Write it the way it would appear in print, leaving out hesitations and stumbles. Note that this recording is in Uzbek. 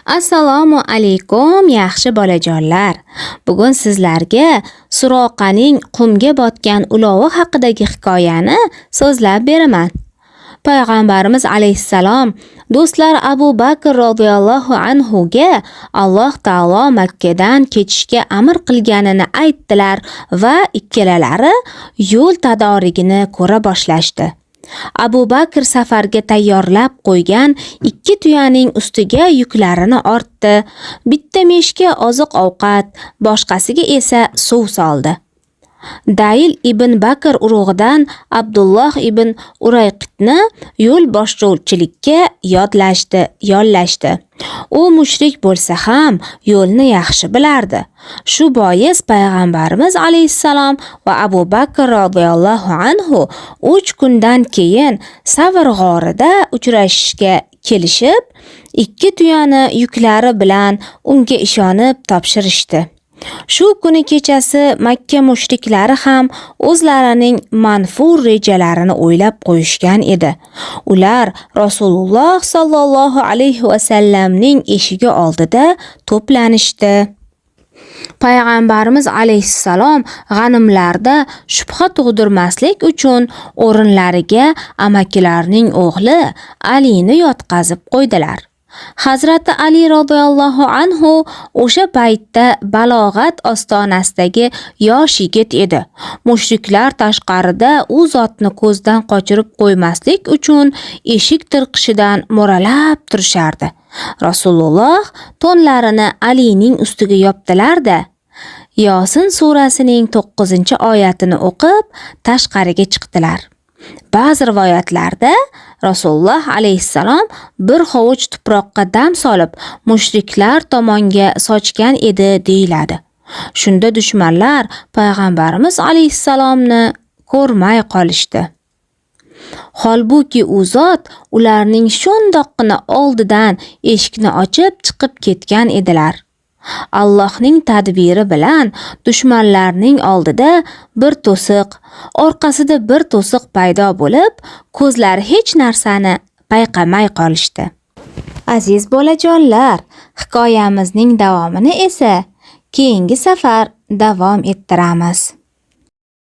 Assalomu alaykum yaxshi bolajonlar. Bugun sizlarga Suroqaning qumga botgan ulovi haqidagi hikoyani so'zlab beraman. Payg'ambarimiz alayhissalom do'stlar Abu Bakr radhiyallohu anhu ga Alloh taolo Makkadan ketishga amr qilganini aytdilar va ikkalalari yo'l tadorigini ko'ra boshlashdi. Abu Bakr safarga tayyorlab qo'ygan 2 tuyaning ustiga yuklarini ortdi. Bitta meshga oziq-ovqat, boshqasiga esa suv soldi. Dayl ibn Bakr urug'idan Abdulloh ibn Urayqitni yo'l boshlovchilikka yollashdi. U mushrik bo'lsa ham yo'lni yaxshi bilardi. Shu bois payg'ambarimiz alayhissalom va Abu Bakr radhiyallohu anhu 3 kundan keyin Savr g'orida uchrashishga kelishib, 2 tuyani yuklari bilan unga ishonib topshirishdi. Shu kuni kechasi Makka mushriklari ham o'zlarining manfur rejalarini o'ylab qo'yishgan edi. Ular Rasululloh sallallohu alayhi va sallamning eshigi oldida to'planishdi. Payg'ambarimiz alayhissalom g'animlarda shubha tug'dirmaslik uchun o'rinlariga amakilarning o'g'li Alini yotqazib qo'ydilar. Hazrati Ali radhiyallohu anhu o'sha paytda balog'at ostonasidagi yosh yigit edi. Mushriklar tashqarida u zotni ko'zdan qochirib qo'ymaslik uchun eshik tirqishidan mo'ralab turishardi. Rasululloh to'nlarini Alining ustiga yopdilar-da, Yosin surasining 9-oyatini o'qib tashqariga chiqdilar. Ba'zi rivoyatlarda Rasululloh alayhissalom bir hovuch tuproqqa dam solib mushriklar tomonga sochgan edi deyiladi. Shunda dushmanlar payg'ambarimiz alayhissalomni ko'rmay qolishdi. Holbuki u zot ularning shundoqqina oldidan eshikni ochib chiqib ketgan edilar. Allohning tadbiri bilan dushmanlarning oldida bir to'siq, orqasida bir to'siq paydo bo'lib, ko'zlari hech narsani payqamay qolishdi. Aziz bolajonlar, hikoyamizning davomini esa keyingi safar davom ettiramiz.